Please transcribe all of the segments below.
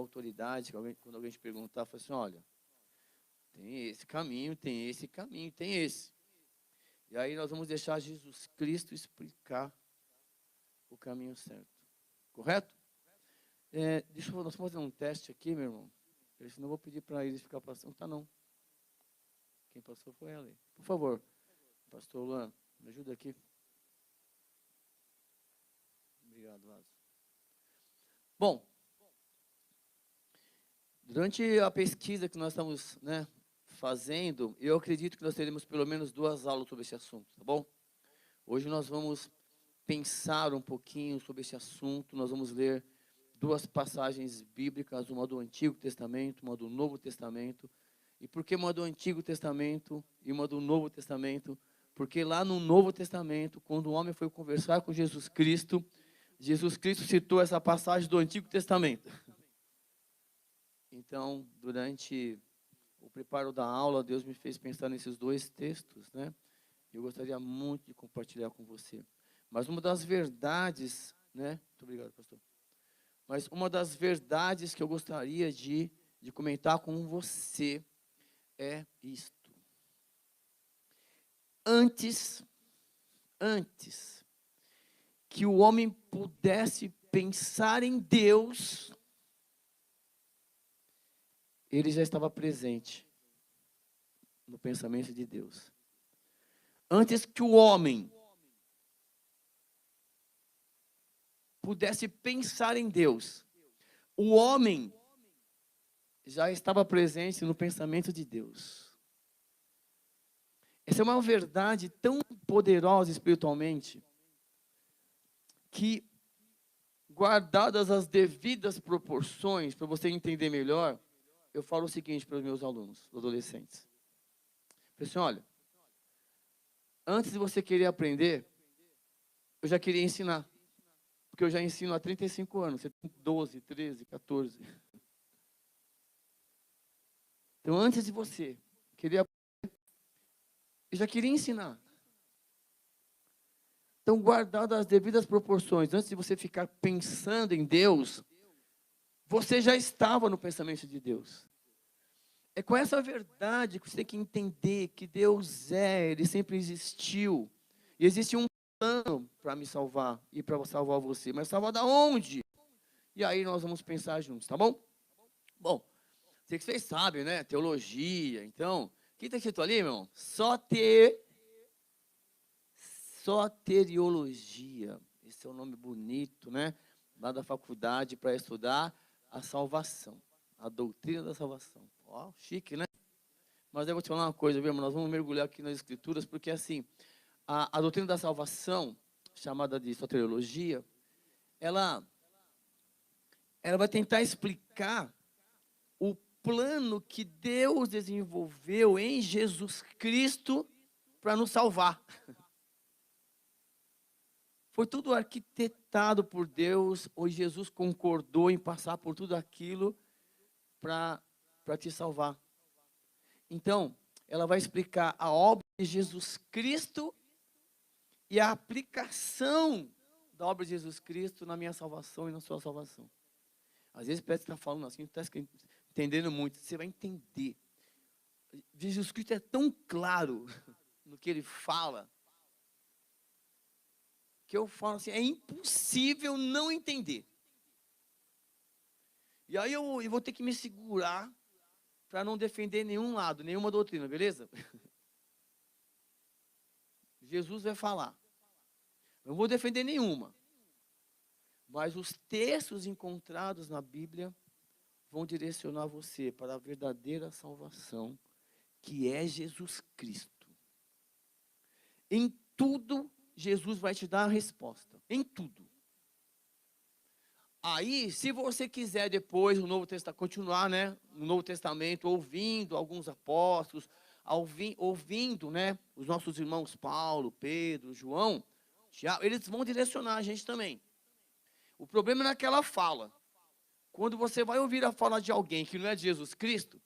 autoridade, que quando alguém te perguntar, fala assim, olha, tem esse caminho, tem esse caminho, tem esse. E aí nós vamos deixar Jesus Cristo explicar o caminho certo. Correto? Nós vamos fazer um teste aqui, meu irmão. Senão eu vou pedir para eles ficar passando. Não está não. Quem passou foi ela. Por favor, pastor Luan, me ajuda aqui. Obrigado, Lázaro. Bom, durante a pesquisa que nós estamos fazendo, eu acredito que nós teremos pelo menos 2 aulas sobre esse assunto, tá bom? Hoje nós vamos pensar um pouquinho sobre esse assunto, nós vamos ler 2 passagens bíblicas, uma do Antigo Testamento, uma do Novo Testamento. E por que uma do Antigo Testamento e uma do Novo Testamento? Porque lá no Novo Testamento, quando o homem foi conversar com Jesus Cristo citou essa passagem do Antigo Testamento. Então, durante o preparo da aula, Deus me fez pensar nesses 2 textos, né? Eu gostaria muito de compartilhar com você. Mas uma das verdades, né? Muito obrigado, pastor. Mas uma das verdades que eu gostaria de comentar com você é isto. Antes que o homem pudesse pensar em Deus, ele já estava presente no pensamento de Deus. Antes que o homem pudesse pensar em Deus, o homem já estava presente no pensamento de Deus. Essa é uma verdade tão poderosa espiritualmente, que, guardadas as devidas proporções, para você entender melhor, eu falo o seguinte para os meus alunos, adolescentes. Pessoal, olha, antes de você querer aprender, eu já queria ensinar. Porque eu já ensino há 35 anos, você tem 12, 13, 14. Então, antes de você querer aprender, eu já queria ensinar. Então, guardadas as devidas proporções, antes de você ficar pensando em Deus, você já estava no pensamento de Deus. É com essa verdade que você tem que entender que Deus Ele sempre existiu. E existe um plano para me salvar e para salvar você. Mas salvar da onde? E aí nós vamos pensar juntos, tá bom? Bom, sei que vocês sabem, né? Teologia, então, o que está escrito ali, meu irmão? Soteriologia. Esse é um nome bonito, né? Lá da faculdade para estudar a salvação. A doutrina da salvação. Ó, chique, né? Mas eu vou te falar uma coisa, viu, irmão? Nós vamos mergulhar aqui nas escrituras, porque assim, a doutrina da salvação, chamada de soteriologia, ela vai tentar explicar o plano que Deus desenvolveu em Jesus Cristo para nos salvar. Foi tudo arquitetado por Deus, ou Jesus concordou em passar por tudo aquilo para te salvar. Então, ela vai explicar a obra de Jesus Cristo e a aplicação da obra de Jesus Cristo na minha salvação e na sua salvação. Às vezes parece que está falando assim, não está entendendo muito. Você vai entender. Jesus Cristo é tão claro no que ele fala, que eu falo assim, é impossível não entender. E aí eu vou ter que me segurar para não defender nenhum lado, nenhuma doutrina, beleza? Jesus vai falar. Eu não vou defender nenhuma. Mas os textos encontrados na Bíblia vão direcionar você para a verdadeira salvação, que é Jesus Cristo. Em tudo, Jesus vai te dar a resposta. Em tudo. Aí, se você quiser depois, no Novo Testamento, continuar, né, no Novo Testamento, ouvindo alguns apóstolos, ouvindo, né, os nossos irmãos Paulo, Pedro, João, Tiago, eles vão direcionar a gente também. O problema é naquela fala. Quando você vai ouvir a fala de alguém que não é de Jesus Cristo,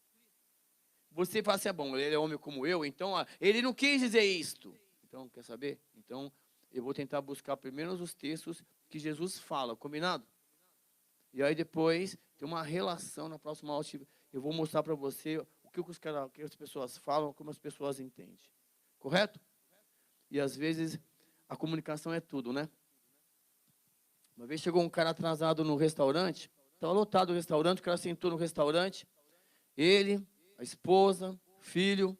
você fala assim, bom, ele é homem como eu, então ele não quis dizer isto. Então, quer saber? Então, eu vou tentar buscar primeiro os textos que Jesus fala, combinado? E aí depois Tem uma relação na próxima aula. Eu vou mostrar para você o que as pessoas falam, como as pessoas entendem. Correto? E às vezes a comunicação é tudo, né? Uma vez chegou um cara atrasado no restaurante, estava lotado o restaurante, o cara sentou no restaurante, ele, a esposa, o filho,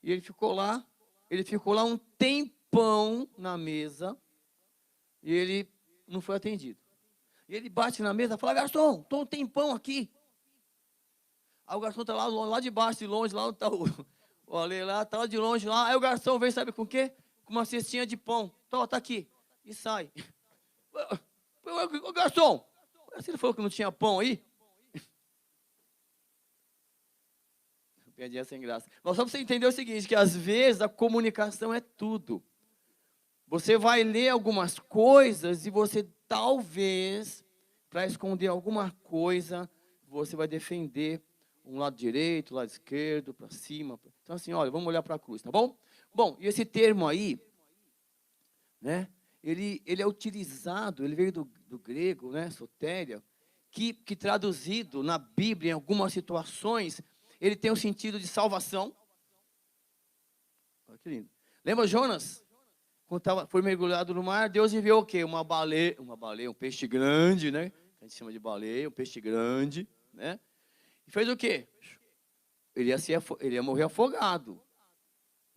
e ele ficou lá um tempão na mesa, e ele não foi atendido. E ele bate na mesa e fala: garçom, estou um tempão aqui. Aí o garçom está lá de baixo, de longe, lá está o Ale lá, está lá de longe lá. Aí o garçom vem, sabe com o quê? Com uma cestinha de pão. Está aqui. E sai. Ô garçom, você falou que não tinha pão aí? Piadinha sem graça. Mas só para você entender o seguinte, que às vezes a comunicação é tudo. Você vai ler algumas coisas e você talvez, para esconder alguma coisa, você vai defender um lado direito, um lado esquerdo, para cima. Então assim, olha, vamos olhar para a cruz, tá bom? Bom, e esse termo aí, né? Ele é utilizado, ele veio do grego, né, sotéria, que traduzido na Bíblia, em algumas situações, ele tem o sentido de salvação. Olha que lindo. Lembra Jonas? Quando foi mergulhado no mar, Deus enviou o quê? Uma baleia, um peixe grande, né? A gente chama de baleia, um peixe grande, né? E fez o quê? Ele ia morrer afogado.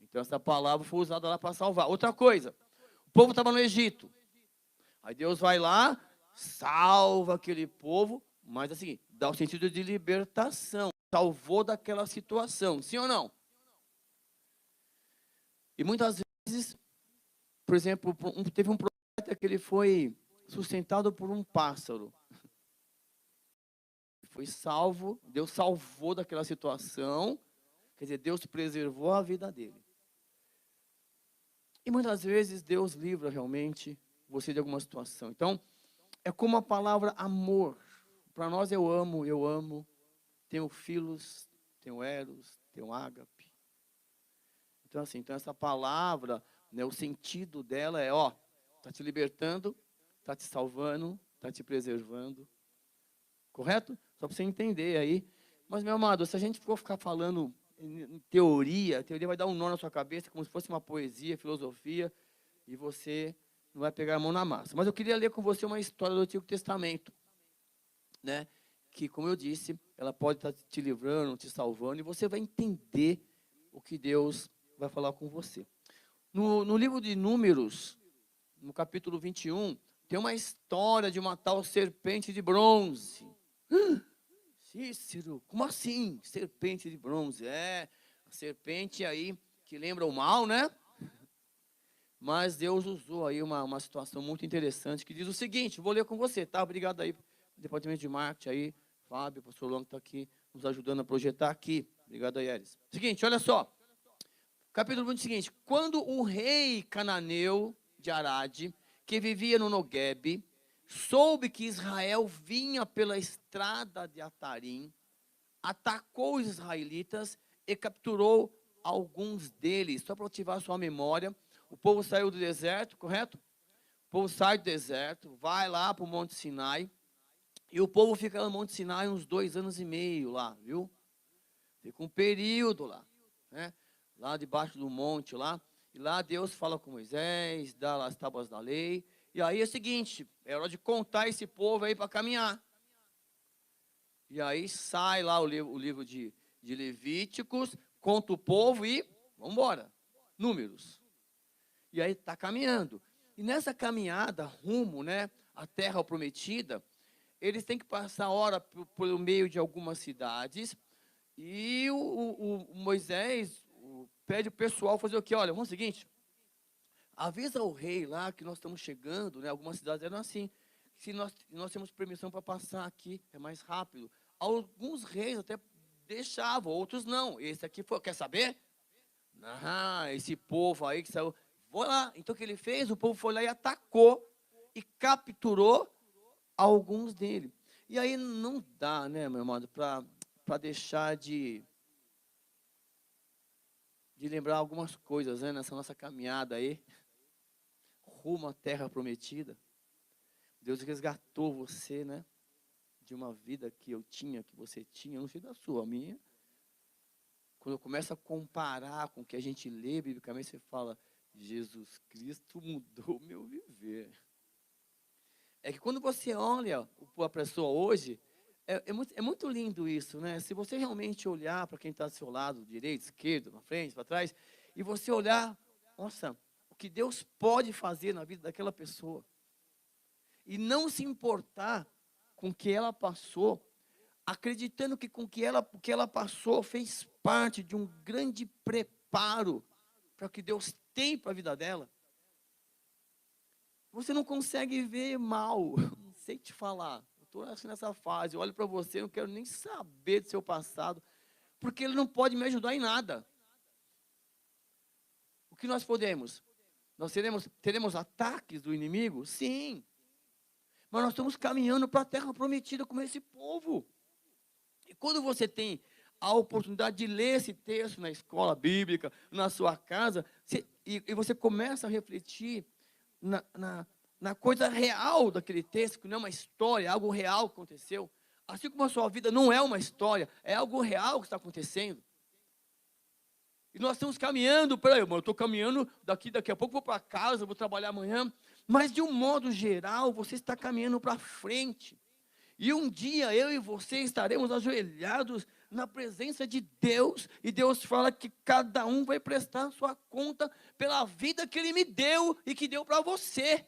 Então essa palavra foi usada lá para salvar. Outra coisa, o povo estava no Egito. Aí Deus vai lá, salva aquele povo, mas assim, dá o sentido de libertação. Salvou daquela situação, sim ou não? E muitas vezes, por exemplo, teve um profeta que ele foi sustentado por um pássaro. Foi salvo, Deus salvou daquela situação, quer dizer, Deus preservou a vida dele. E muitas vezes Deus livra realmente você de alguma situação. Então, é como a palavra amor. Para nós, eu amo. Tenho filhos, tenho eros, tenho ágape. Então, assim, essa palavra, né, o sentido dela é, ó, está te libertando, está te salvando, está te preservando. Correto? Só para você entender aí. Mas, meu amado, se a gente for ficar falando em teoria, a teoria vai dar um nó na sua cabeça, como se fosse uma poesia, filosofia, e você não vai pegar a mão na massa. Mas eu queria ler com você uma história do Antigo Testamento, né? Que, como eu disse, ela pode estar te livrando, te salvando, e você vai entender o que Deus vai falar com você. No livro de Números, no capítulo 21, tem uma história de uma tal serpente de bronze. Cícero, como assim? Serpente de bronze? É, a serpente aí que lembra o mal, né? Mas Deus usou aí uma situação muito interessante que diz o seguinte, vou ler com você, tá? Obrigado aí, departamento de marketing aí, Fábio, pastor Longo está aqui nos ajudando a projetar aqui. Obrigado aí, Elis. Seguinte, olha só. Capítulo 20 seguinte. Quando o rei cananeu de Arade, que vivia no Noguebe, soube que Israel vinha pela estrada de Atarim, atacou os israelitas e capturou alguns deles. Só para ativar sua memória, o povo saiu do deserto, correto? O povo sai do deserto, vai lá para o Monte Sinai, e o povo fica no Monte Sinai uns 2 anos e meio lá, viu? Fica um período lá, né? Lá debaixo do monte lá, e lá Deus fala com Moisés, dá lá as tábuas da lei, e aí é o seguinte, é hora de contar esse povo aí para caminhar. E aí sai lá o livro de Levíticos, conta o povo e vamos embora. Números. E aí está caminhando. E nessa caminhada rumo, né, à terra prometida, eles têm que passar hora pelo meio de algumas cidades. E o Moisés pede o pessoal fazer o quê? Olha, vamos fazer o seguinte, avisa o rei lá que nós estamos chegando, né? Algumas cidades eram assim, se nós temos permissão para passar aqui, é mais rápido. Alguns reis até deixavam, outros não. Esse aqui foi, quer saber? Ah, esse povo aí que saiu, vou lá. Então o que ele fez? O povo foi lá e atacou e capturou alguns dele. E aí não dá, né, meu amado, para deixar de lembrar algumas coisas, né, nessa nossa caminhada aí, rumo à terra prometida. Deus resgatou você, né, de uma vida que eu tinha, que você tinha, eu não sei da sua, a minha. Quando eu começo a comparar com o que a gente lê biblicamente, você fala, Jesus Cristo mudou o meu viver. É que quando você olha para a pessoa hoje, é muito lindo isso, né? Se você realmente olhar para quem está do seu lado, direito, esquerdo, para frente, para trás, e você olhar, nossa, o que Deus pode fazer na vida daquela pessoa, e não se importar com o que ela passou, acreditando que com o que ela passou fez parte de um grande preparo para o que Deus tem para a vida dela, você não consegue ver mal, não sei te falar. Eu estou assim nessa fase, eu olho para você, não quero nem saber do seu passado, porque ele não pode me ajudar em nada. O que nós podemos? Nós teremos ataques do inimigo? Sim. Mas nós estamos caminhando para a terra prometida com esse povo. E quando você tem a oportunidade de ler esse texto na escola bíblica, na sua casa, e você começa a refletir na coisa real daquele texto, que não é uma história, é algo real que aconteceu. Assim como a sua vida não é uma história, é algo real que está acontecendo. E nós estamos caminhando, peraí, eu estou caminhando daqui a pouco vou para casa, vou trabalhar amanhã, mas de um modo geral, você está caminhando para frente. E um dia eu e você estaremos ajoelhados na presença de Deus, e Deus fala que cada um vai prestar a sua conta pela vida que Ele me deu e que deu para você.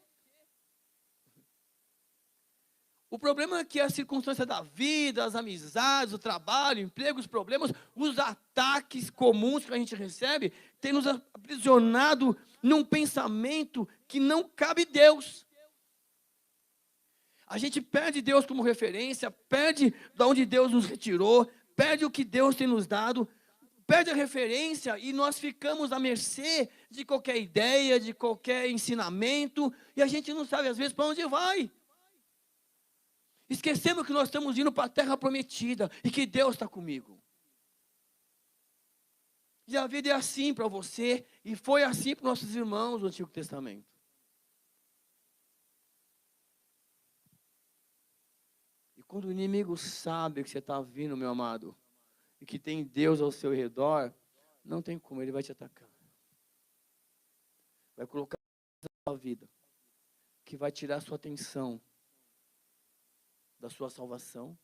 O problema é que a circunstância da vida, as amizades, o trabalho, o emprego, os problemas, os ataques comuns que a gente recebe, tem nos aprisionado num pensamento que não cabe Deus. A gente perde Deus como referência, perde de onde Deus nos retirou, perde o que Deus tem nos dado, perde a referência e nós ficamos à mercê de qualquer ideia, de qualquer ensinamento, e a gente não sabe às vezes para onde vai. Esquecemos que nós estamos indo para a terra prometida e que Deus está comigo. E a vida é assim para você, e foi assim para os nossos irmãos do Antigo Testamento. E quando o inimigo sabe que você está vindo, meu amado, e que tem Deus ao seu redor, não tem como, ele vai te atacar. Vai colocar na sua vida, que vai tirar a sua atenção da sua salvação,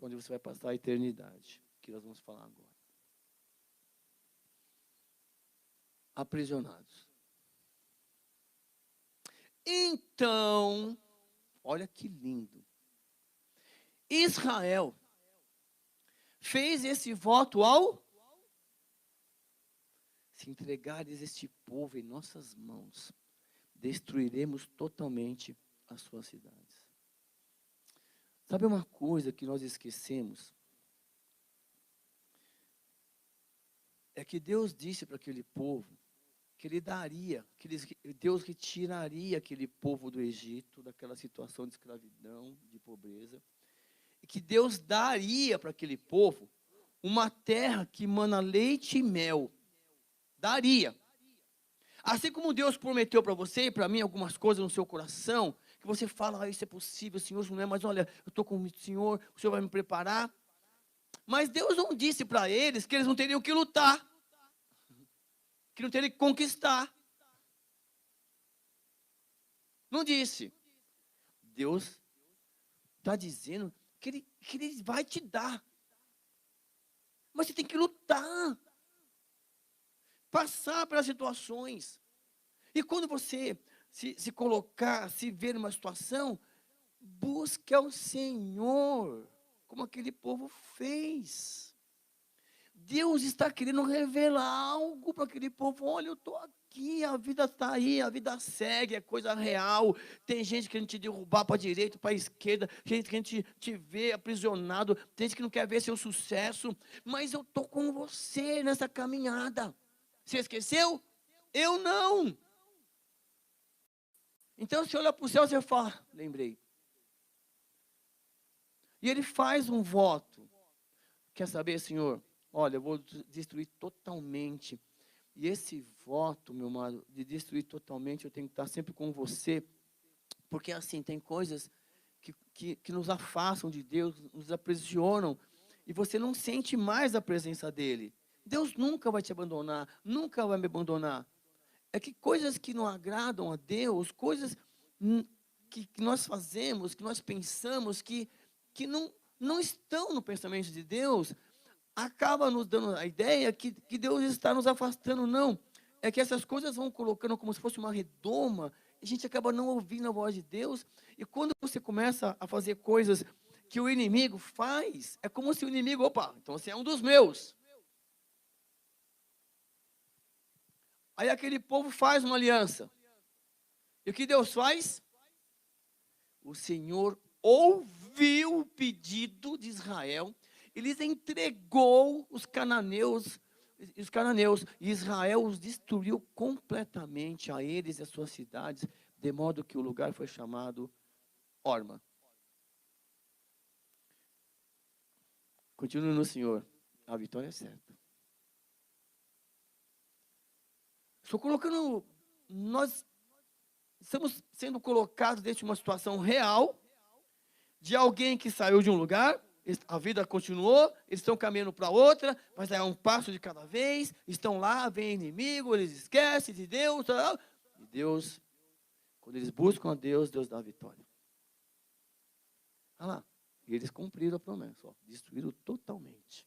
onde você vai passar a eternidade, que nós vamos falar agora. Aprisionados. Então, olha que lindo. Israel fez esse voto ao se entregares este povo em nossas mãos, destruiremos totalmente as suas cidades. Sabe uma coisa que nós esquecemos? É que Deus disse para aquele povo que Ele daria, Deus retiraria aquele povo do Egito, daquela situação de escravidão, de pobreza, e que Deus daria para aquele povo uma terra que mana leite e mel. Daria. Assim como Deus prometeu para você e para mim algumas coisas no seu coração, que você fala, isso é possível, Senhor, não é, mas olha, eu estou com o Senhor vai me preparar. Mas Deus não disse para eles que eles não teriam que lutar, que não teriam que conquistar. Não disse. Deus está dizendo que ele vai te dar. Mas você tem que lutar. Passar pelas situações. E quando você se colocar, se ver numa situação, busque ao Senhor, como aquele povo fez. Deus está querendo revelar algo para aquele povo. Olha, eu estou aqui, a vida está aí, a vida segue, é coisa real. Tem gente querendo te derrubar para a direita, para a esquerda, gente querendo te ver aprisionado, tem gente que não quer ver seu sucesso, mas eu estou com você nessa caminhada. Você esqueceu? Eu não. Então, você olha para o céu e você fala, lembrei. E ele faz um voto. Quer saber, Senhor? Olha, eu vou destruir totalmente. E esse voto, meu amado, de destruir totalmente, eu tenho que estar sempre com você, Porque assim, tem coisas que nos afastam de Deus, nos aprisionam, e você não sente mais a presença dele. Deus nunca vai te abandonar, nunca vai me abandonar. É que coisas que não agradam a Deus, coisas que nós fazemos, que nós pensamos, que não estão no pensamento de Deus, acaba nos dando a ideia que Deus está nos afastando. Não, é que essas coisas vão colocando como se fosse uma redoma, e a gente acaba não ouvindo a voz de Deus, e quando você começa a fazer coisas que o inimigo faz, é como se o inimigo, opa, então você é um dos meus. Aí aquele povo faz uma aliança. E o que Deus faz? O Senhor ouviu o pedido de Israel, eles entregou os cananeus, e Israel os destruiu completamente, a eles e as suas cidades, de modo que o lugar foi chamado Horma. Continue no Senhor, a vitória é certa. Estou colocando, nós estamos sendo colocados dentro de uma situação real, de alguém que saiu de um lugar, a vida continuou, eles estão caminhando para outra, mas é um passo de cada vez, estão lá, vem inimigo, eles esquecem de Deus, e Deus, quando eles buscam a Deus, Deus dá a vitória. Olha lá, e eles cumpriram a promessa, ó, destruíram totalmente.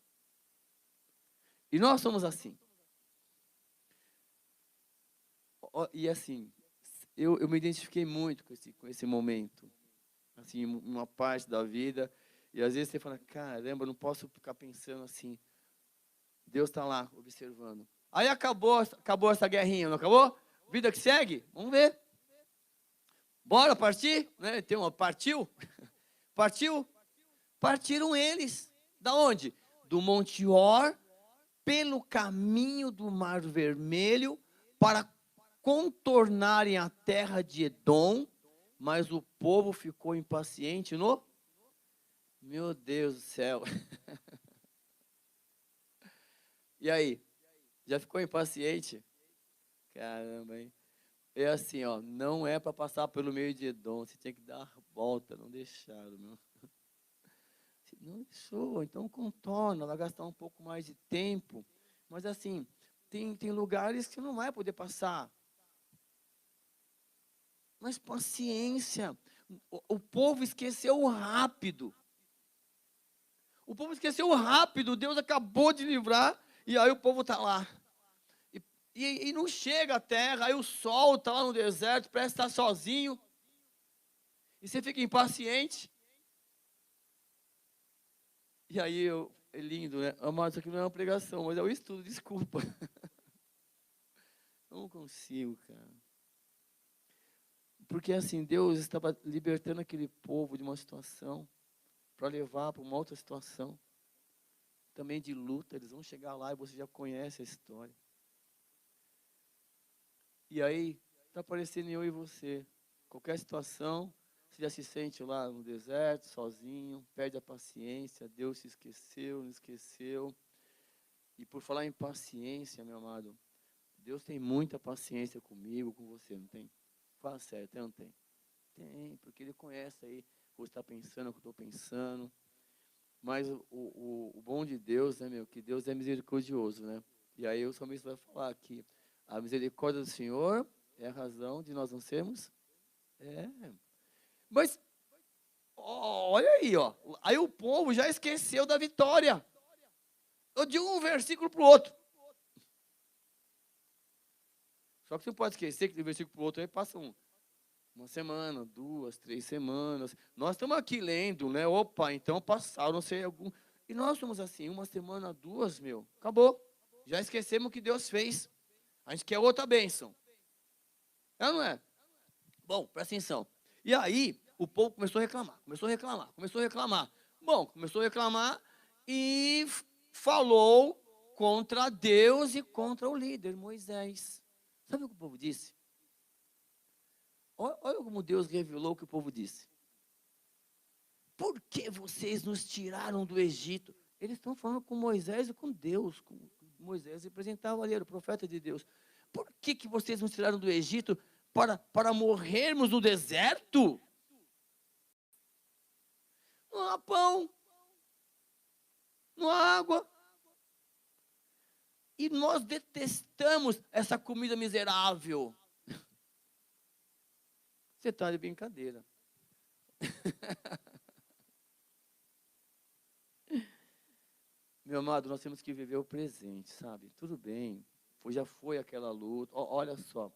E nós somos assim. E assim, eu me identifiquei muito com esse momento, assim, uma parte da vida, e às vezes você fala, caramba, eu não posso ficar pensando assim, Deus está lá, observando. Aí acabou essa guerrinha, não acabou? Vida que segue? Vamos ver. Bora partir? Né? Partiu? Partiu? Partiram eles. Da onde? Do Monte Or, pelo caminho do Mar Vermelho, para contornarem a terra de Edom, mas o povo ficou impaciente no... Meu Deus do céu. E aí? Já ficou impaciente? Caramba, hein? É assim, ó, não é para passar pelo meio de Edom, você tinha que dar a volta, não deixaram, meu. Não deixou, então contorna, vai gastar um pouco mais de tempo, mas assim, tem lugares que não vai poder passar. Mas paciência, o povo esqueceu rápido. O povo esqueceu rápido, Deus acabou de livrar, e aí o povo está lá. E não chega à terra, aí o sol está lá no deserto, parece estar sozinho. E você fica impaciente. E aí, é lindo, né? Amado, isso aqui não é uma pregação, mas é um estudo, desculpa. Não consigo, cara. Porque assim, Deus estava libertando aquele povo de uma situação para levar para uma outra situação. Também de luta, eles vão chegar lá e você já conhece a história. E aí, está aparecendo eu e você. Qualquer situação, você já se sente lá no deserto, sozinho, perde a paciência, Deus se esqueceu, não esqueceu. E por falar em paciência, meu amado, Deus tem muita paciência comigo, com você, não tem? Fala sério, tem ou não tem? Tem, porque Ele conhece aí o que você está pensando, o que eu estou pensando. Mas o bom de Deus, né, meu, que Deus é misericordioso, né? E aí o salmista vai falar que a misericórdia do Senhor é a razão de nós não sermos. Mas, olha aí, ó. Aí o povo já esqueceu da vitória. Eu digo um versículo para o outro. Só que você não pode esquecer que de um versículo para o outro aí passa uma semana, 2, 3 semanas. Nós estamos aqui lendo, né? Opa, então passaram, não sei, algum... E nós somos assim, uma semana, 2, meu. Acabou. Já esquecemos o que Deus fez. A gente quer outra bênção. É ou não é? Bom, presta atenção. E aí, o povo começou a reclamar. Bom, começou a reclamar e falou contra Deus e contra o líder, Moisés. Sabe o que o povo disse? Olha como Deus revelou o que o povo disse. Por que vocês nos tiraram do Egito? Eles estão falando com Moisés e com Deus. Moisés representava ali, era o profeta de Deus. Por que vocês nos tiraram do Egito para morrermos no deserto? Não há pão, não há água. E nós detestamos essa comida miserável. Você está de brincadeira. Meu amado, nós temos que viver o presente, sabe? Tudo bem, já foi aquela luta. Olha só.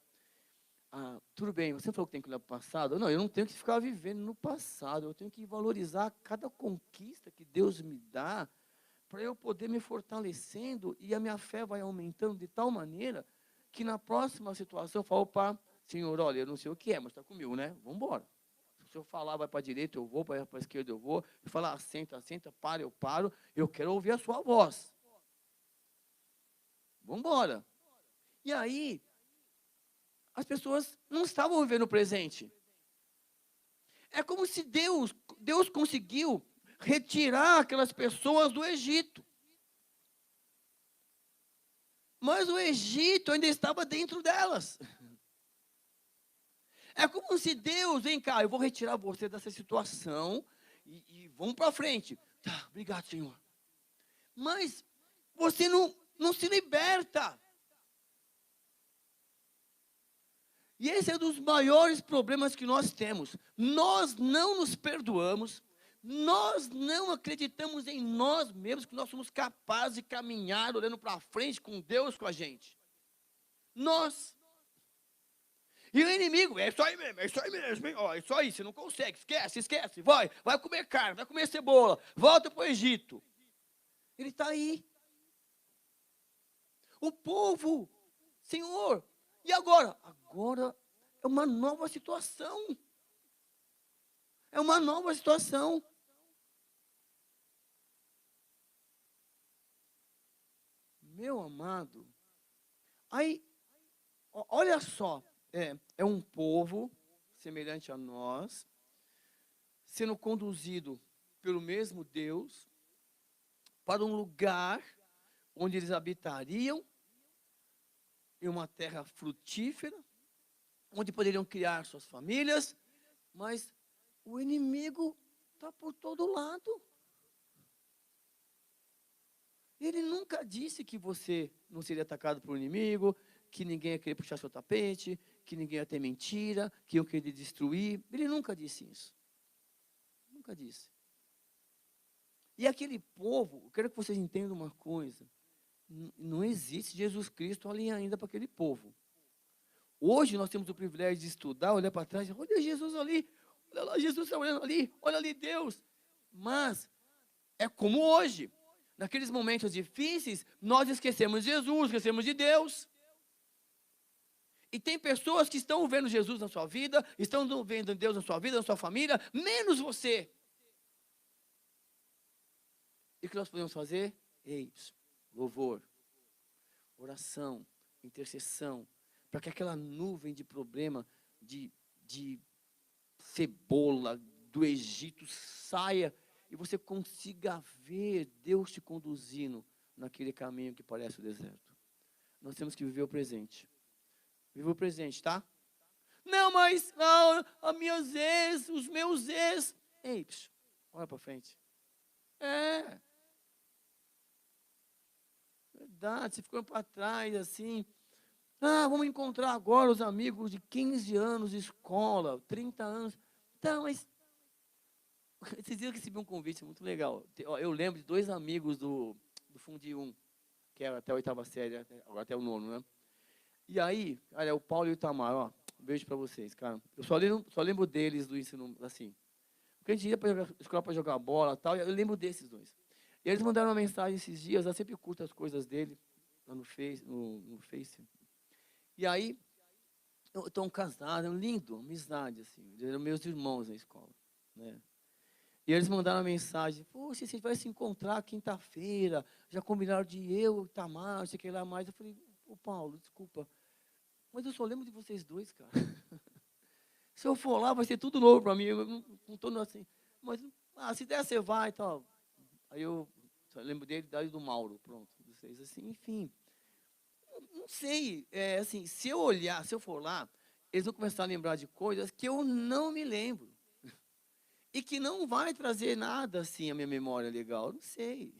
Tudo bem, você falou que tem que olhar para o passado. Não, eu não tenho que ficar vivendo no passado. Eu tenho que valorizar cada conquista que Deus me dá para eu poder me fortalecendo e a minha fé vai aumentando de tal maneira que na próxima situação eu falo, opa, Senhor, olha, eu não sei o que é, mas está comigo, né? Vamos embora. Se eu falar, vai para a direita, eu vou, para a esquerda, eu vou. Eu falar, assenta, para, eu paro. Eu quero ouvir a sua voz. Vamos embora. E aí, as pessoas não estavam vivendo o presente. É como se Deus conseguiu retirar aquelas pessoas do Egito. Mas o Egito ainda estava dentro delas. É como se Deus, vem cá, eu vou retirar você dessa situação e vamos para frente. Tá, obrigado, Senhor. Mas você não se liberta. E esse é um dos maiores problemas que nós temos. Nós não nos perdoamos, nós não acreditamos em nós mesmos, que nós somos capazes de caminhar olhando para frente com Deus com a gente. Nós. E o inimigo, é isso aí mesmo, ó, é isso aí, você não consegue, esquece, vai comer carne, vai comer cebola, volta para o Egito. Ele está aí. O povo, Senhor, e agora? Agora é uma nova situação. É uma nova situação. Meu amado, aí, olha só, é um povo semelhante a nós, sendo conduzido pelo mesmo Deus, para um lugar onde eles habitariam, em uma terra frutífera, onde poderiam criar suas famílias, mas o inimigo está por todo lado. Ele nunca disse que você não seria atacado por um inimigo, que ninguém ia querer puxar seu tapete, que ninguém ia ter mentira, que iam querer destruir. Ele nunca disse isso. Nunca disse. E aquele povo, eu quero que vocês entendam uma coisa, não existe Jesus Cristo ali ainda para aquele povo. Hoje nós temos o privilégio de estudar, olhar para trás, olha Jesus ali, olha lá, Jesus está olhando ali, olha ali Deus. Mas é como hoje, naqueles momentos difíceis, nós esquecemos de Jesus, esquecemos de Deus. E tem pessoas que estão vendo Jesus na sua vida, estão vendo Deus na sua vida, na sua família, menos você. E o que nós podemos fazer? Louvor, oração, intercessão, para que aquela nuvem de problema, de cebola do Egito saia e você consiga ver Deus te conduzindo naquele caminho que parece o deserto. Nós temos que viver o presente. Viva o presente, tá? Não, mas as minhas ex, os meus ex. Olha para frente. Verdade, você ficou para trás assim. Vamos encontrar agora os amigos de 15 anos de escola, 30 anos. Tá, mas esses dias eu recebi um convite muito legal. Eu lembro de 2 amigos do Fundi 1, que era até a 8ª série, agora até o 9º, né? E aí, olha, o Paulo e o Itamar, um beijo para vocês, cara. Eu só lembro deles do ensino, assim. Porque a gente ia para a escola para jogar bola e tal, e eu lembro desses 2. E eles mandaram uma mensagem esses dias, eu sempre curto as coisas dele, lá no Face. E aí, estão casados, lindo, amizade, assim. Eles eram meus irmãos na escola, né? E eles mandaram uma mensagem, poxa, você vai se encontrar quinta-feira, já combinaram de eu, Itamar, não sei o que lá mais. Eu falei, Paulo, desculpa, mas eu só lembro de vocês 2, cara. Se eu for lá, vai ser tudo novo para mim, eu não estou assim. Mas, se der, você vai e tal. Aí eu só lembro dele e do Mauro, pronto. Vocês assim, enfim. Não sei, assim, se eu for lá, eles vão começar a lembrar de coisas que eu não me lembro. E que não vai trazer nada assim à minha memória legal. Eu não sei.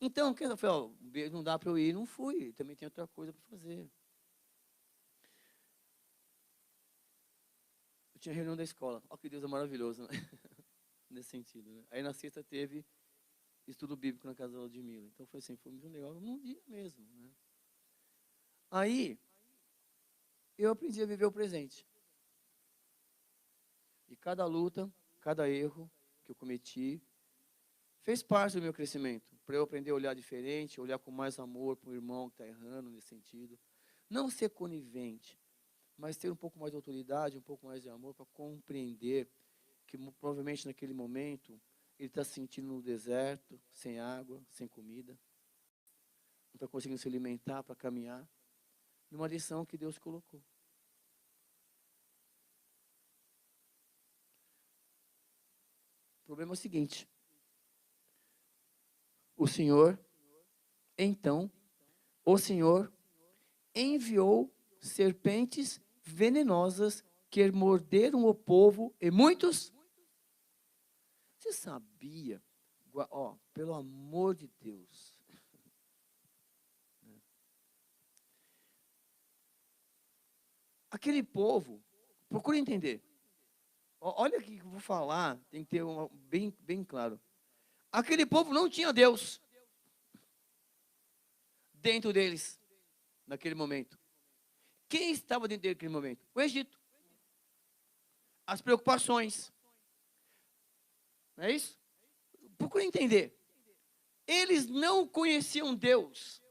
Então, eu falei, ó, não dá para eu ir, não fui. Também tem outra coisa para fazer. Eu tinha reunião da escola. Olha que Deus é maravilhoso, né? Nesse sentido, né? Aí na sexta teve estudo bíblico na casa da Ludmilla. Então foi assim, foi muito legal, num dia mesmo, né? Aí, eu aprendi a viver o presente. E cada luta, cada erro que eu cometi, fez parte do meu crescimento. Para eu aprender a olhar diferente, olhar com mais amor para o irmão que está errando nesse sentido. Não ser conivente, mas ter um pouco mais de autoridade, um pouco mais de amor para compreender que provavelmente naquele momento ele está se sentindo no deserto, sem água, sem comida. Não está conseguindo se alimentar para caminhar. Numa lição que Deus colocou. O problema é o seguinte. O Senhor enviou serpentes venenosas que morderam o povo e muitos. Você sabia? Ó, pelo amor de Deus. Aquele povo, procure entender. Olha aqui que eu vou falar, tem que ter bem claro. Aquele povo não tinha Deus dentro deles, naquele momento. Quem estava dentro dele naquele momento? O Egito. As preocupações. Não é isso? Procure entender. Eles não conheciam Deus.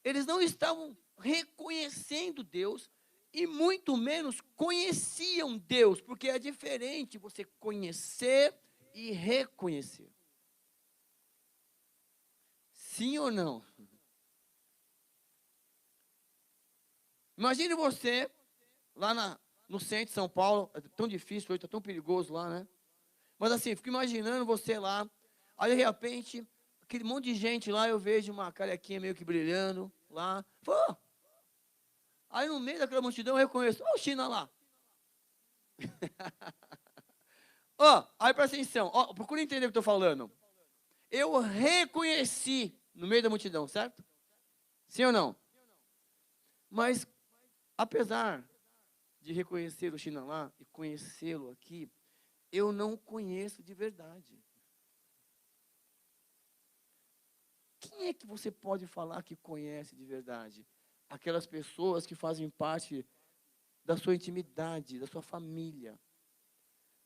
Eles não estavam reconhecendo Deus e muito menos conheciam Deus, porque é diferente você conhecer e reconhecer. Sim ou não? Imagine você lá no centro de São Paulo, é tão difícil, está tão perigoso lá, né? Mas assim, fico imaginando você lá, aí de repente, aquele monte de gente lá, eu vejo uma carequinha meio que brilhando lá. Pô! Aí no meio daquela multidão eu reconheço, ó o China lá. Ó, aí presta atenção, ó, procura entender o que eu estou falando. Eu reconheci no meio da multidão, certo? Sim ou não? Mas, apesar de reconhecer o China lá e conhecê-lo aqui, eu não conheço de verdade. Quem é que você pode falar que conhece de verdade? Aquelas pessoas que fazem parte da sua intimidade, da sua família.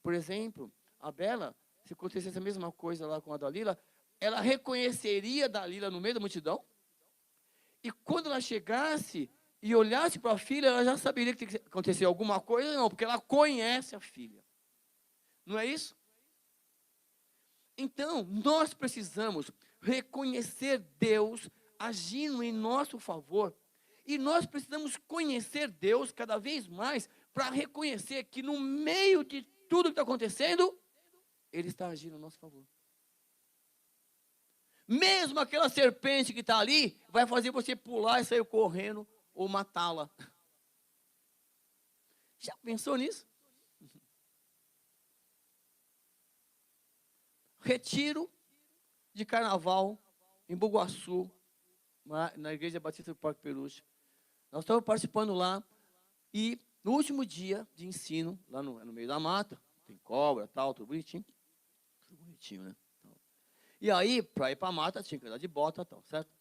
Por exemplo, a Bela, se acontecesse a mesma coisa lá com a Dalila, ela reconheceria a Dalila no meio da multidão? E quando ela chegasse e olhasse para a filha, ela já saberia que acontecer alguma coisa, não, porque ela conhece a filha. Não é isso? Então, nós precisamos reconhecer Deus agindo em nosso favor. E nós precisamos conhecer Deus cada vez mais para reconhecer que no meio de tudo que está acontecendo, Ele está agindo a nosso favor. Mesmo aquela serpente que está ali, vai fazer você pular e sair correndo ou matá-la. Já pensou nisso? Retiro de carnaval em Bugaçu, na Igreja Batista do Parque Peruche. Nós estávamos participando lá e no último dia de ensino, lá no meio da mata, tem cobra, tal, tudo bonitinho. Tudo bonitinho, né? E aí, para ir para a mata, tinha que andar de bota, tal, certo?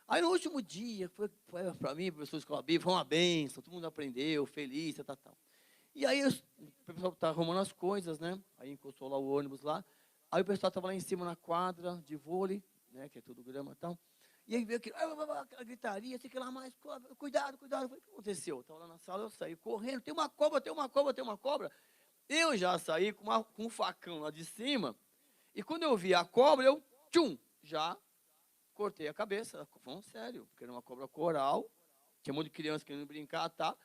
Aí no último dia, foi para mim, professor de escola bíblica, foi uma bênção, todo mundo aprendeu, feliz, tal. E aí o pessoal estava arrumando as coisas, né? Aí encostou lá o ônibus lá. Aí o pessoal estava lá em cima na quadra de vôlei, né? Que é tudo grama e tal. E aí veio aquela gritaria, sei que lá mais, cuidado. Eu falei, o que aconteceu? Estava lá na sala, eu saí correndo, tem uma cobra. Eu já saí com um facão lá de cima. E quando eu vi a cobra, eu, já cortei a cabeça. Falando sério, porque era uma cobra coral. Tinha um monte de criança querendo brincar, tá?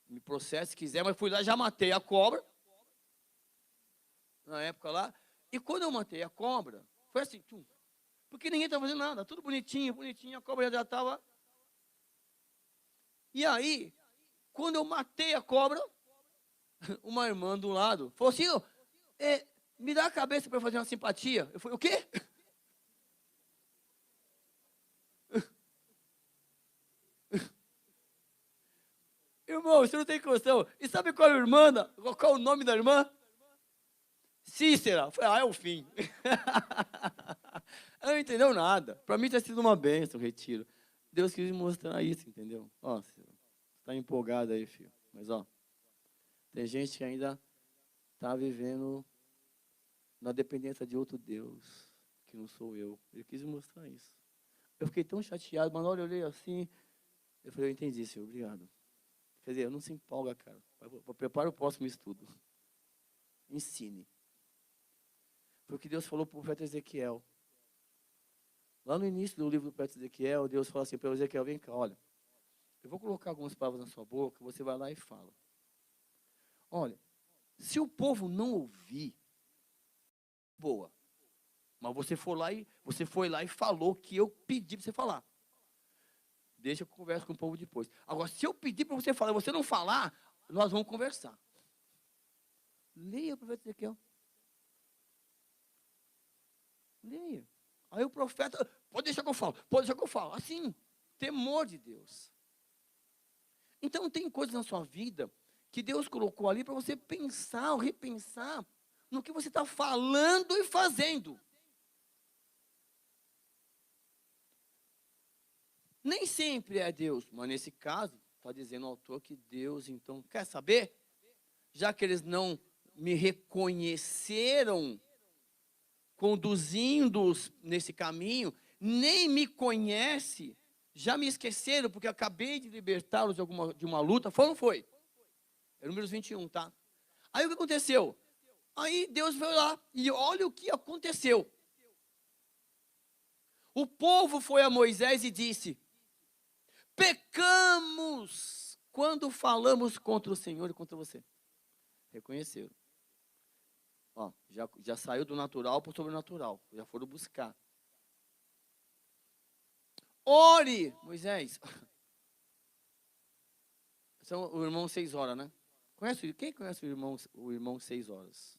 Me processe se quiser, mas fui lá, já matei a cobra. Na época lá. E quando eu matei a cobra, foi assim, porque ninguém estava fazendo nada, tudo bonitinho, a cobra já estava. E aí, quando eu matei a cobra, uma irmã do lado falou assim, me dá a cabeça para fazer uma simpatia. Eu falei, o quê? Irmão, você não tem noção. E sabe qual é a irmã? Qual é o nome da irmã? Cícera. Eu falei, é o fim. Ela não entendeu nada. Para mim tinha sido uma bênção o retiro. Deus quis me mostrar isso, entendeu? Ó, você está empolgado aí, filho. Mas, ó, tem gente que ainda está vivendo na dependência de outro Deus, que não sou eu. Ele quis me mostrar isso. Eu fiquei tão chateado, mas na hora eu olhei assim, eu falei, eu entendi, senhor, obrigado. Quer dizer, não se empolga, cara. Prepara o próximo estudo. Ensine. Foi o que Deus falou para o profeta Ezequiel. Lá no início do livro do profeta Ezequiel, Deus fala assim para Ezequiel, vem cá, olha, eu vou colocar algumas palavras na sua boca, você vai lá e fala. Olha, se o povo não ouvir, boa. Mas você foi lá e falou que eu pedi para você falar. Deixa eu converso com o povo depois. Agora, se eu pedir para você falar e você não falar, nós vamos conversar. Leia o profeta Ezequiel. Leia. Aí o profeta, pode deixar que eu falo. Assim, temor de Deus. Então, tem coisas na sua vida que Deus colocou ali para você pensar, ou repensar no que você está falando e fazendo. Nem sempre é Deus, mas nesse caso, está dizendo o autor que Deus, então, quer saber? Já que eles não me reconheceram, conduzindo-os nesse caminho, nem me conhece, já me esqueceram, porque eu acabei de libertá-los de uma luta, foi ou não foi? É Números 21, tá? Aí o que aconteceu? Aí Deus foi lá, e olha o que aconteceu. O povo foi a Moisés e disse, pecamos quando falamos contra o Senhor e contra você. Reconheceram. Ó, já saiu do natural para o sobrenatural. Já foram buscar. Ore, Moisés. São o irmão 6 horas, né? Quem conhece o irmão 6 horas?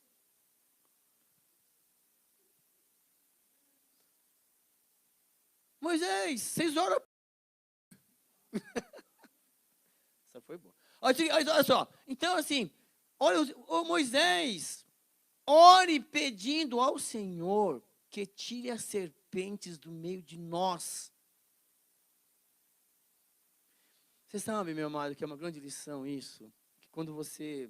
Moisés, 6 horas. Essa foi boa. Olha só. Então, assim, olha, Moisés, ore pedindo ao Senhor que tire as serpentes do meio de nós. Você sabe, meu amado, que é uma grande lição isso, que quando você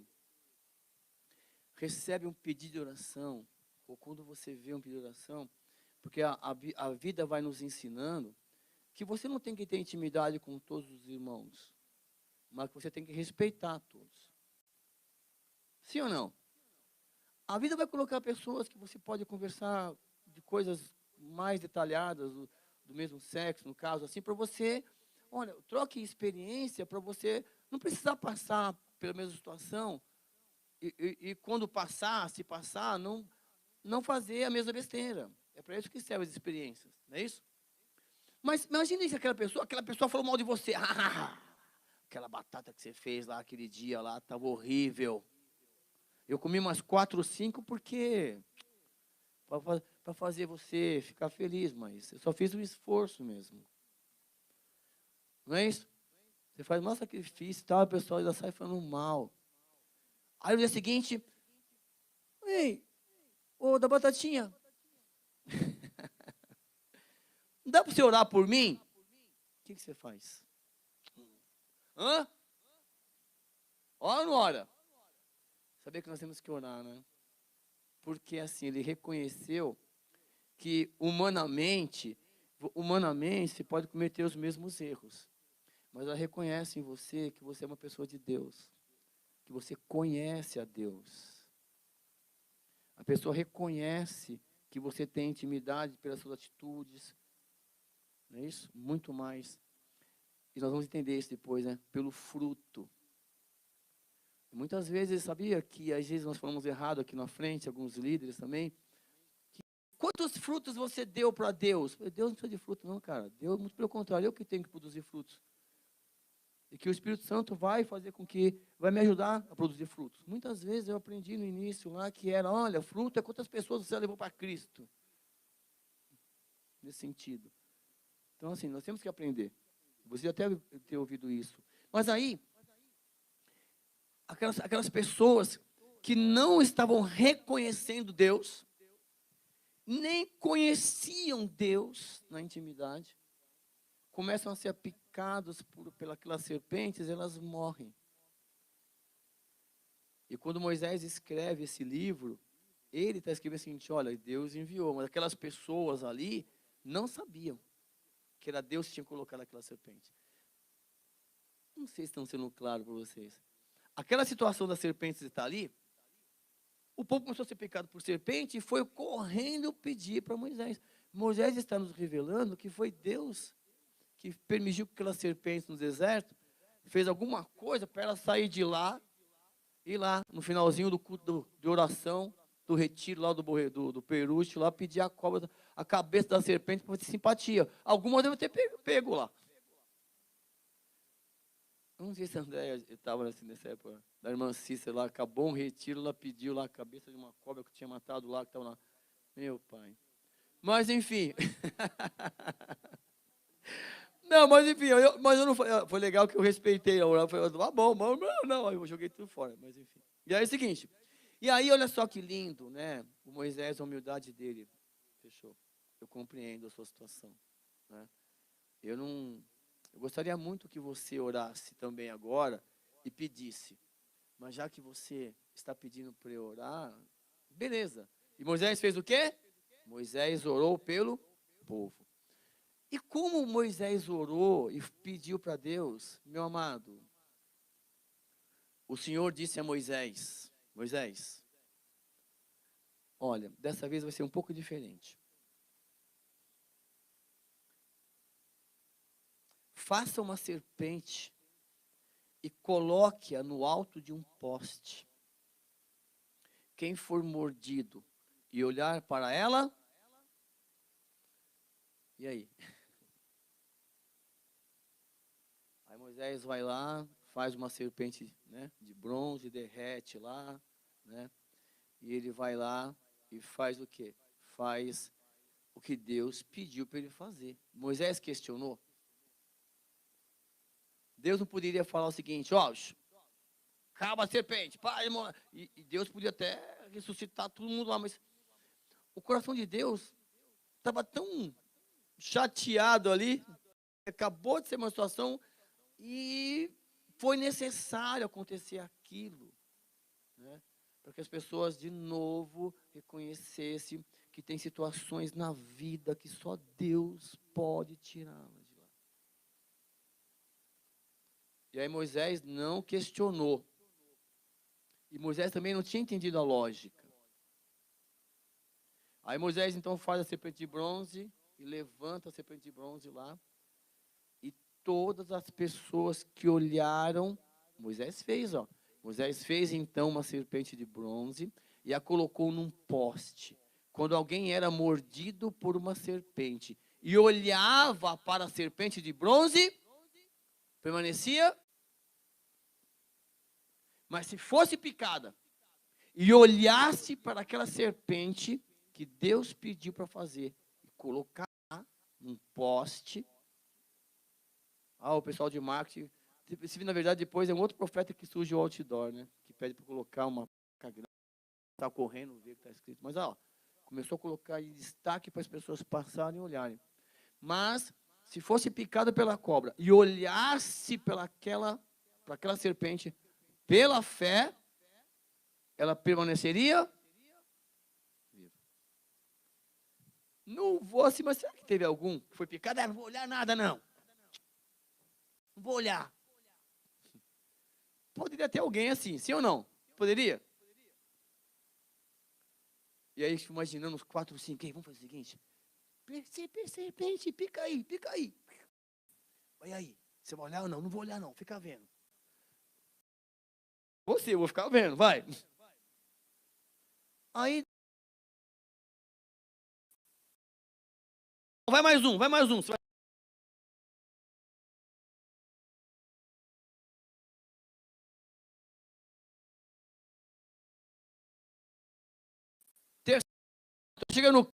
recebe um pedido de oração, ou quando você vê um pedido de oração, porque a vida vai nos ensinando que você não tem que ter intimidade com todos os irmãos, mas que você tem que respeitar todos. Sim ou não? A vida vai colocar pessoas que você pode conversar de coisas mais detalhadas, do mesmo sexo, no caso, assim, para você, olha, troque experiência para você não precisar passar pela mesma situação e quando passar, se passar, não fazer a mesma besteira. É para isso que servem as experiências, não é isso? Mas imagine se aquela pessoa falou mal de você. Aquela batata que você fez lá, aquele dia lá, estava horrível. Eu comi umas 4 ou 5 porque para fazer você ficar feliz, mas eu só fiz um esforço mesmo. Não é isso? Você faz mais sacrifício e tal, o pessoal ainda sai falando mal. Aí no dia seguinte, ei, ô da batatinha, não dá para você orar por mim? O que você faz? Hã? Ora ou não ora? Sabia que nós temos que orar, né? Porque assim, ele reconheceu que humanamente você pode cometer os mesmos erros. Mas ela reconhece em você que você é uma pessoa de Deus. Que você conhece a Deus. A pessoa reconhece que você tem intimidade pelas suas atitudes. Não é isso? Muito mais. E nós vamos entender isso depois, né? Pelo fruto. Muitas vezes, sabia que às vezes nós falamos errado aqui na frente, alguns líderes também. Quantos frutos você deu para Deus? Deus não precisa de fruto não, cara. Deus, muito pelo contrário, eu que tenho que produzir frutos. E que o Espírito Santo vai fazer com que, vai me ajudar a produzir frutos. Muitas vezes eu aprendi no início lá que era, olha, fruto é quantas pessoas você levou para Cristo. Nesse sentido. Então, assim, nós temos que aprender. Você já deve ter ouvido isso. Mas aí, aquelas pessoas que não estavam reconhecendo Deus, nem conheciam Deus na intimidade, começam a ser picados pelas serpentes, elas morrem. E quando Moisés escreve esse livro, ele está escrevendo o seguinte, olha, Deus enviou, mas aquelas pessoas ali não sabiam que era Deus que tinha colocado aquela serpente. Não sei se estão sendo claro para vocês. Aquela situação das serpentes está ali, o povo começou a ser picado por serpente e foi correndo pedir para Moisés. Moisés está nos revelando que foi Deus que permitiu que aquelas serpentes no deserto fez alguma coisa para ela sair de lá e lá, no finalzinho do culto de oração, do retiro lá do Peruche, lá pedir a cobra, a cabeça da serpente para ter simpatia. Alguma deve ter pego lá. Não sei se a Andréia estava nessa época, da irmã Cícera lá, acabou um retiro, ela pediu lá a cabeça de uma cobra que tinha matado lá, que estava lá. Meu pai. Mas, enfim. Não, mas enfim, mas eu não foi legal que eu respeitei a oração. Eu falei, bom, mas não, aí eu joguei tudo fora, mas enfim. E aí é o seguinte, e aí olha só que lindo, né? O Moisés, a humildade dele, fechou. Eu compreendo a sua situação, né? Eu gostaria muito que você orasse também agora e pedisse. Mas já que você está pedindo para eu orar, beleza. E Moisés fez o quê? Moisés orou pelo povo. E como Moisés orou e pediu para Deus, meu amado, o Senhor disse a Moisés, Moisés, olha, dessa vez vai ser um pouco diferente. Faça uma serpente e coloque-a no alto de um poste. Quem for mordido e olhar para ela, e aí? Aí Moisés vai lá, faz uma serpente, né, de bronze, derrete lá, né? E ele vai lá e faz o quê? Faz o que Deus pediu para ele fazer. Moisés questionou. Deus não poderia falar o seguinte, ó, acaba a serpente, pai, e Deus podia até ressuscitar todo mundo lá, mas o coração de Deus estava tão chateado ali, acabou de ser uma situação e foi necessário acontecer aquilo, né? Para que as pessoas de novo reconhecessem que tem situações na vida que só Deus pode tirá-las de lá. E aí Moisés não questionou. E Moisés também não tinha entendido a lógica. Aí Moisés então faz a serpente de bronze e levanta a serpente de bronze lá. E todas as pessoas que olharam, Moisés fez, ó. Moisés fez então uma serpente de bronze e a colocou num poste. Quando alguém era mordido por uma serpente e olhava para a serpente de bronze, permanecia. Mas se fosse picada e olhasse para aquela serpente que Deus pediu para fazer e colocar num poste. O pessoal de marketing, na verdade depois é um outro profeta que surge o outdoor, né? Que pede para colocar uma está correndo, ver o que está escrito. Mas começou a colocar em destaque para as pessoas passarem e olharem. Mas se fosse picada pela cobra e olhasse para aquela serpente pela fé, ela permaneceria viva. Não vou assim, mas será que teve algum que foi picado? Não vou olhar nada, não. Não vou olhar. Poderia ter alguém assim, sim ou não? Poderia? E aí, imaginando os 4, 5, vamos fazer o seguinte. Serpente, pica aí, pica aí. Vai aí, você vai olhar ou não? Não vou olhar não, fica vendo. Eu vou ficar vendo, vai. Aí, vai mais um. Você vai Estou chegando.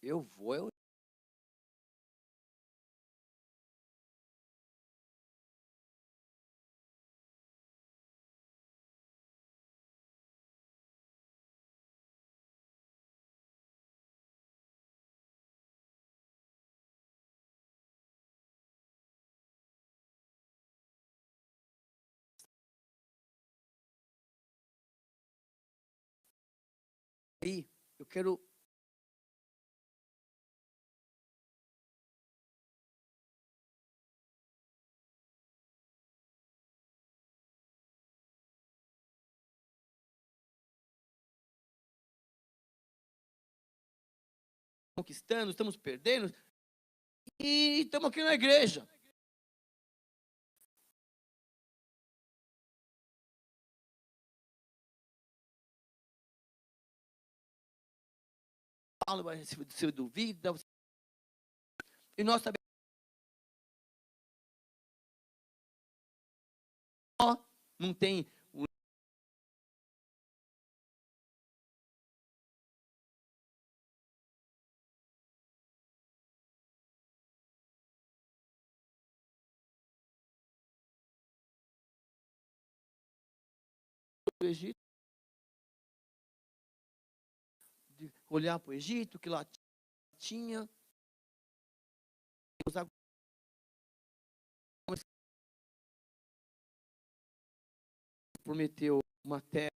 Eu vou. Aí, eu quero. Conquistando, estamos perdendo. E estamos aqui na igreja. Paulo vai receber, você duvida. E nós sabemos. Não tem o Egito, de olhar para o Egito, que lá tinha. Prometeu uma terra.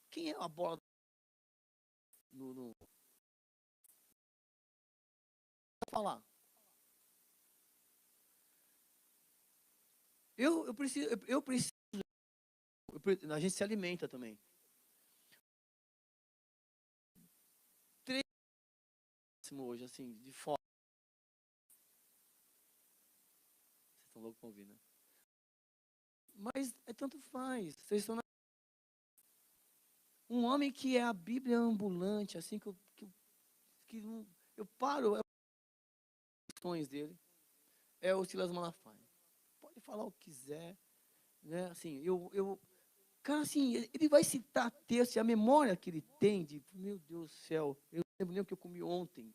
Quem é a bola no falar? Eu preciso, a gente se alimenta também. Hoje, assim, de fora. Vocês estão loucos para ouvir, né? Mas é tanto faz. Vocês estão um homem que é a Bíblia ambulante, assim, eu paro, é as questões dele, é o Silas Malafaia. Pode falar o que quiser, né? Assim, cara, assim, ele vai citar texto, a memória que ele tem de, meu Deus do céu, eu não lembro nem o que eu comi ontem.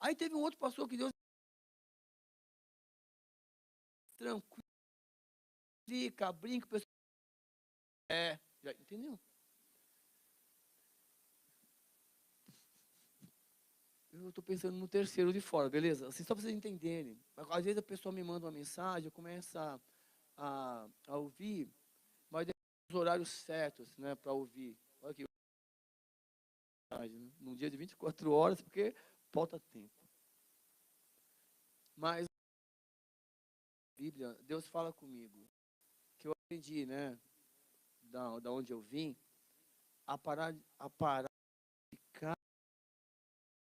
Aí teve um outro pastor que Deus tranquilo, fica, brinca, pessoal. Já entendeu? Eu estou pensando no terceiro de fora, beleza? Assim, só para vocês entenderem. Às vezes a pessoa me manda uma mensagem, eu começo a ouvir, mas os horários certos, né, para ouvir. Olha aqui, num dia de 24 horas, porque falta tempo. Mas a Bíblia, Deus fala comigo, que eu aprendi, né, da onde eu vim, a parar de ficar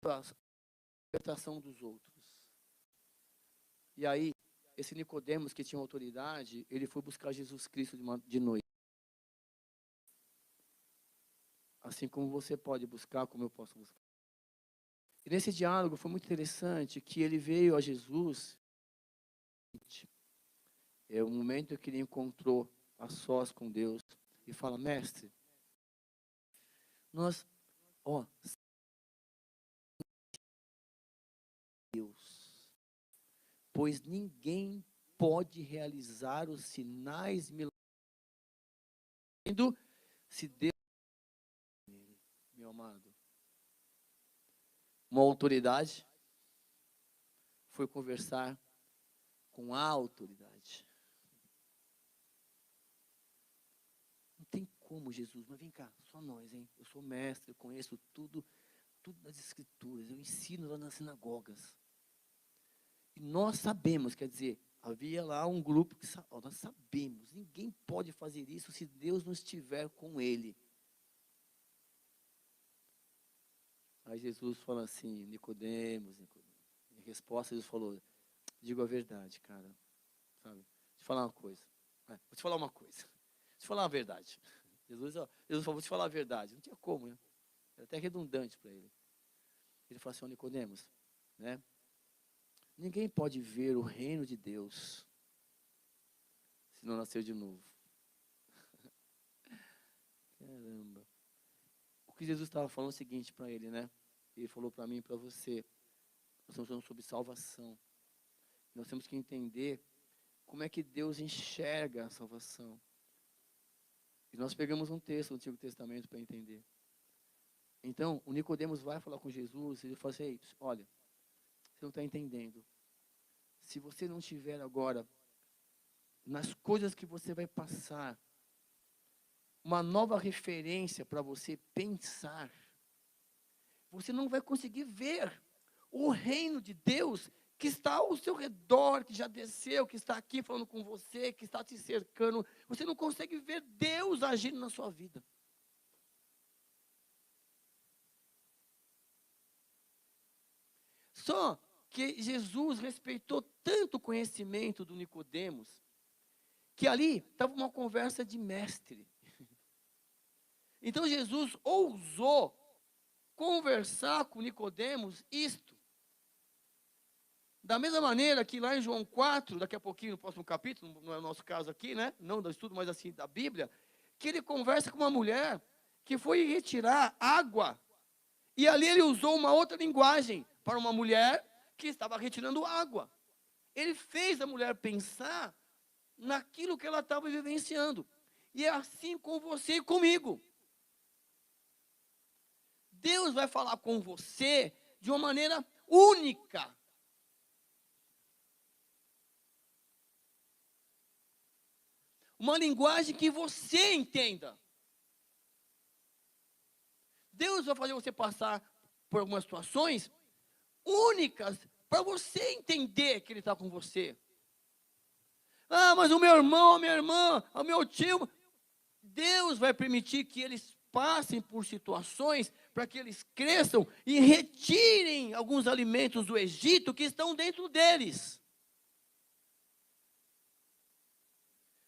a interpretação dos outros. E aí, esse Nicodemos que tinha autoridade, ele foi buscar Jesus Cristo de noite. Assim como você pode buscar, como eu posso buscar. E nesse diálogo foi muito interessante que ele veio a Jesus. É o momento que ele encontrou a sós com Deus e fala: mestre, nós, Deus, pois ninguém pode realizar os sinais milagres se Deus, meu amado, uma autoridade foi conversar com a autoridade. como, Jesus? Mas vem cá, só nós, hein? Eu sou mestre, eu conheço tudo das Escrituras, eu ensino lá nas sinagogas. E nós sabemos, quer dizer, havia lá um grupo que nós sabemos, ninguém pode fazer isso se Deus não estiver com ele. Aí Jesus fala assim, Nicodemos, em resposta Jesus falou, digo a verdade, cara, sabe? Vou te falar uma coisa. Vou te falar uma coisa. Vou te falar a verdade. Jesus falou, vou te falar a verdade. Não tinha como, né? Era até redundante para ele. Ele falou assim, Nicodemos, né? Ninguém pode ver o reino de Deus se não nascer de novo. Caramba. O que Jesus estava falando é o seguinte para ele, né? Ele falou para mim e para você. Nós estamos falando sobre salvação. Nós temos que entender como é que Deus enxerga a salvação. E nós pegamos um texto do Antigo Testamento para entender. Então, o Nicodemos vai falar com Jesus e ele fala assim, olha, você não está entendendo. Se você não tiver agora, nas coisas que você vai passar, uma nova referência para você pensar, você não vai conseguir ver o reino de Deus que está ao seu redor, que já desceu, que está aqui falando com você, que está te cercando. Você não consegue ver Deus agindo na sua vida. Só que Jesus respeitou tanto o conhecimento do Nicodemos, que ali estava uma conversa de mestre. Então Jesus ousou conversar com Nicodemos isto. Da mesma maneira que lá em João 4, daqui a pouquinho, no próximo capítulo, não é o nosso caso aqui, né? Não do estudo, mas assim, da Bíblia, que ele conversa com uma mulher que foi retirar água. E ali ele usou uma outra linguagem para uma mulher que estava retirando água. Ele fez a mulher pensar naquilo que ela estava vivenciando. E é assim com você e comigo. Deus vai falar com você de uma maneira única. Uma linguagem que você entenda. Deus vai fazer você passar por algumas situações únicas para você entender que Ele está com você. Ah, mas o meu irmão, a minha irmã, o meu tio. Deus vai permitir que eles passem por situações para que eles cresçam e retirem alguns alimentos do Egito que estão dentro deles.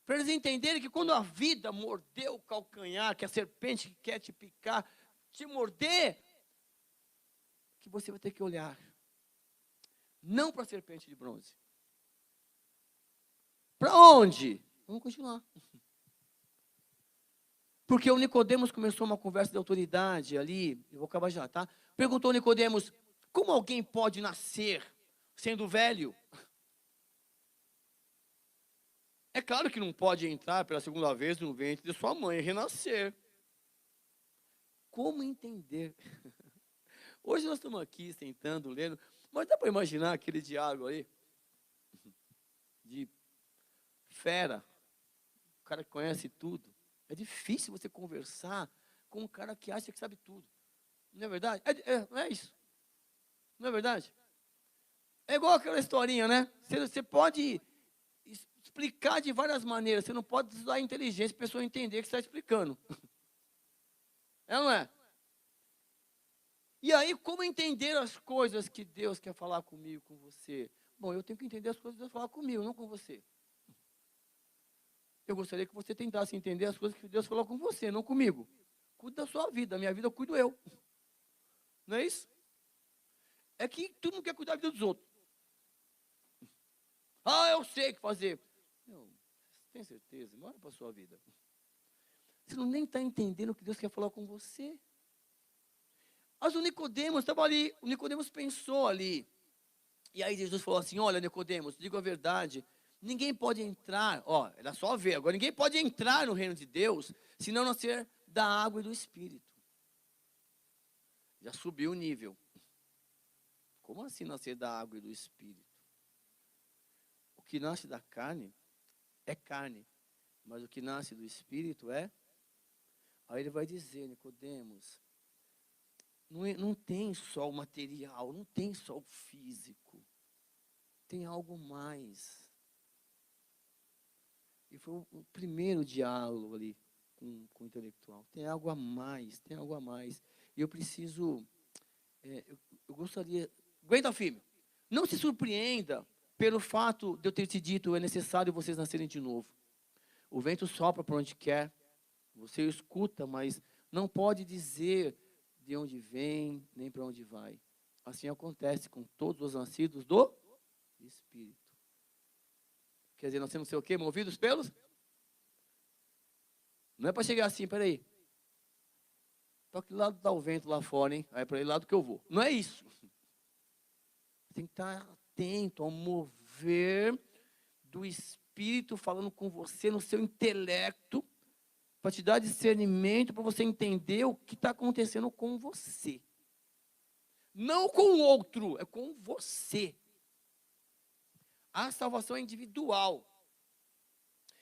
Para eles entenderem que quando a vida mordeu o calcanhar, que a serpente que quer te picar, te morder, que você vai ter que olhar, não para a serpente de bronze. Para onde? Vamos continuar. Porque o Nicodemos começou uma conversa de autoridade ali, eu vou acabar já, tá? Perguntou Nicodemos, como alguém pode nascer sendo velho? É claro que não pode entrar pela segunda vez no ventre de sua mãe e renascer. Como entender? Hoje nós estamos aqui sentando, lendo, mas dá para imaginar aquele diálogo aí? De fera, o cara que conhece tudo. É difícil você conversar com um cara que acha que sabe tudo. Não é verdade? Não é isso. Não é verdade? É igual aquela historinha, né? Você pode explicar de várias maneiras. Você não pode usar a inteligência para a pessoa entender que você está explicando. É ou não é? E aí, como entender as coisas que Deus quer falar comigo, com você? Bom, eu tenho que entender as coisas que Deus fala comigo, não com você. Eu gostaria que você tentasse entender as coisas que Deus falou com você, não comigo. Cuide da sua vida, a minha vida eu cuido eu. Não é isso? É que tu não quer cuidar da vida dos outros. Ah, eu sei o que fazer. Não, você tem certeza? Não olha para a sua vida. Você não nem está entendendo o que Deus quer falar com você. Mas o Nicodemos estava ali, o Nicodemos pensou ali. E aí Jesus falou assim, olha Nicodemos, digo a verdade, ninguém pode entrar, era só ver, agora ninguém pode entrar no reino de Deus, se não nascer da água e do Espírito. Já subiu o nível. Como assim nascer da água e do Espírito? O que nasce da carne é carne, mas o que nasce do Espírito é Aí ele vai dizer, Nicodemos, não tem só o material, não tem só o físico, tem algo mais. E foi o primeiro diálogo ali com o intelectual. Tem algo a mais, tem algo a mais. E eu preciso, eu gostaria, aguenta firme, não se surpreenda pelo fato de eu ter te dito, é necessário vocês nascerem de novo. O vento sopra por onde quer, você o escuta, mas não pode dizer de onde vem, nem para onde vai. Assim acontece com todos os nascidos do Espírito. Quer dizer, nós temos que ser o quê? Movidos pelos? Não é para chegar assim, peraí. Para que lado está o vento lá fora, hein? Aí é para aquele lado que eu vou. Não é isso. Tem que estar atento ao mover do Espírito falando com você no seu intelecto, para te dar discernimento, para você entender o que está acontecendo com você. Não com o outro, é com você. A salvação é individual.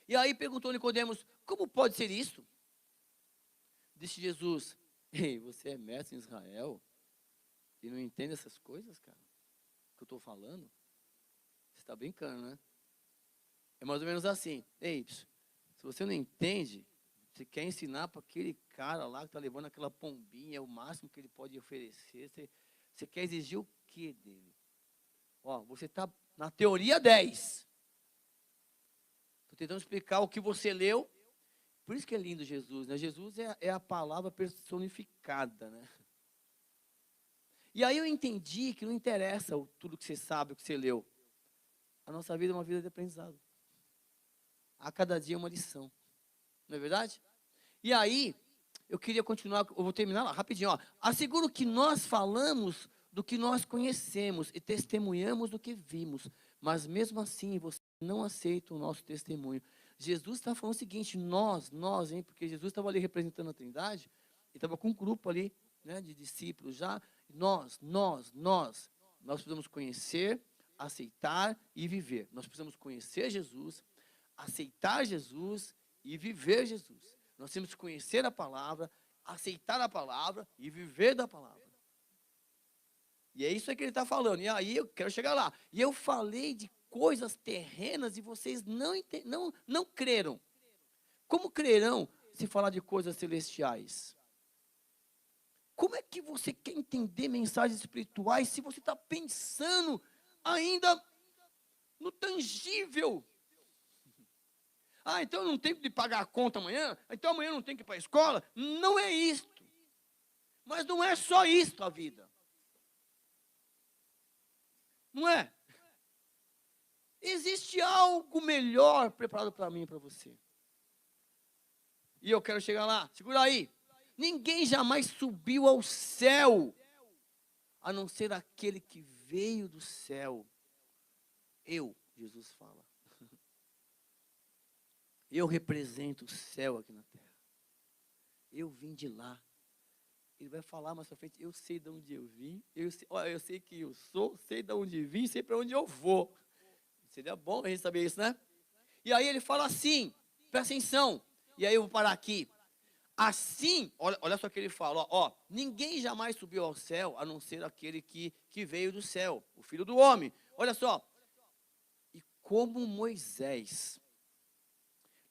E aí perguntou Nicodemos, como pode ser isso? Disse Jesus, ei, você é mestre em Israel e não entende essas coisas, cara? Que eu estou falando? Você está brincando, né? É mais ou menos assim. Ei, se você não entende, você quer ensinar para aquele cara lá que está levando aquela pombinha, é o máximo que ele pode oferecer, você quer exigir o que dele? Ó, você está na teoria 10. Estou tentando explicar o que você leu. Por isso que é lindo Jesus, né? Jesus é a palavra personificada, né? E aí eu entendi que não interessa tudo que você sabe, o que você leu. A nossa vida é uma vida de aprendizado. A cada dia é uma lição. Não é verdade? E aí, eu queria continuar, eu vou terminar lá, rapidinho. Ó. Asseguro que nós falamos do que nós conhecemos e testemunhamos do que vimos. Mas mesmo assim, você não aceita o nosso testemunho. Jesus está falando o seguinte, nós, hein? Porque Jesus estava ali representando a Trindade, e estava com um grupo ali, né, de discípulos já. Nós precisamos conhecer, aceitar e viver. Nós precisamos conhecer Jesus, aceitar Jesus e viver Jesus. Nós temos que conhecer a palavra, aceitar a palavra e viver da palavra. E é isso que ele está falando. E aí eu quero chegar lá. E eu falei de coisas terrenas e vocês não creram. Como crerão se falar de coisas celestiais? Como é que você quer entender mensagens espirituais se você está pensando ainda no tangível? Ah, então eu não tenho que pagar a conta amanhã? Então amanhã eu não tenho que ir para a escola? Não é isto. Mas não é só isto a vida. Não é? Existe algo melhor preparado para mim e para você. E eu quero chegar lá. Segura aí. Ninguém jamais subiu ao céu, a não ser aquele que veio do céu. Eu, Jesus fala. Eu represento o céu aqui na terra. Eu vim de lá. Ele vai falar mais pra frente, eu sei de onde eu vim, eu sei que eu sou, sei de onde vim, sei para onde eu vou. Seria bom a gente saber isso, né? E aí ele fala assim, presta atenção, e aí eu vou parar aqui. Assim, olha só o que ele fala, ó, ninguém jamais subiu ao céu, a não ser aquele que veio do céu, o Filho do Homem. Olha só, e como Moisés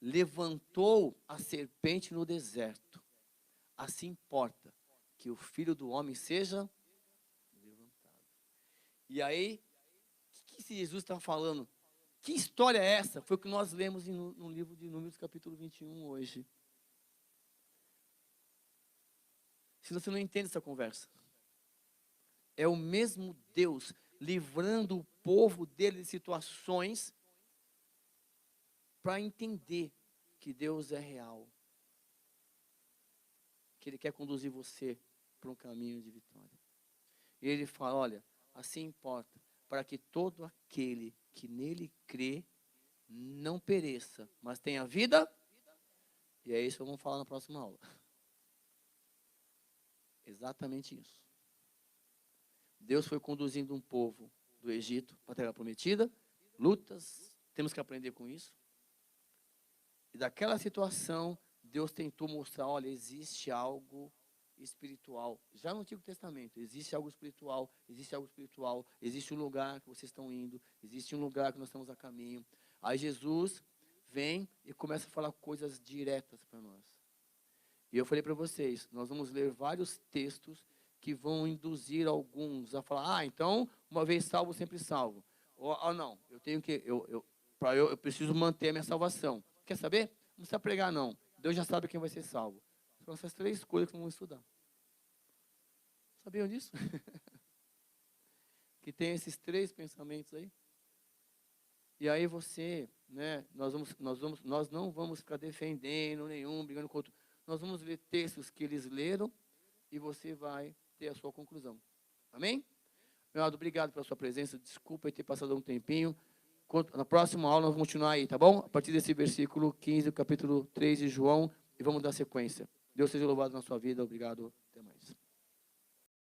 levantou a serpente no deserto, assim importa que o Filho do Homem seja levantado. E aí, o que Jesus está falando? Que história é essa? Foi o que nós lemos no livro de Números, capítulo 21, hoje. Se você não entende essa conversa, é o mesmo Deus livrando o povo dele de situações para entender que Deus é real. Que Ele quer conduzir você para um caminho de vitória. E Ele fala, olha, assim importa, para que todo aquele que nele crê não pereça, mas tenha vida. E é isso que vamos falar na próxima aula. Exatamente isso. Deus foi conduzindo um povo do Egito para a terra prometida, lutas, temos que aprender com isso. E daquela situação, Deus tentou mostrar, olha, existe algo espiritual. Já no Antigo Testamento, existe algo espiritual, existe algo espiritual, existe um lugar que vocês estão indo, existe um lugar que nós estamos a caminho. Aí Jesus vem e começa a falar coisas diretas para nós. E eu falei para vocês, nós vamos ler vários textos que vão induzir alguns a falar, então, uma vez salvo, sempre salvo. Ou não, eu tenho que, eu preciso manter a minha salvação. Quer saber? Não precisa pregar, não. Deus já sabe quem vai ser salvo. São essas 3 coisas que vamos estudar. Sabiam disso? Que tem esses 3 pensamentos aí. E aí você, né, nós não vamos ficar defendendo nenhum, brigando com outro. Nós vamos ler textos que eles leram e você vai ter a sua conclusão. Amém? Meu amado, obrigado pela sua presença. Desculpa ter passado um tempinho. Na próxima aula nós vamos continuar aí, tá bom? A partir desse versículo 15, capítulo 3 de João, e vamos dar sequência. Deus seja louvado na sua vida. Obrigado. Até mais.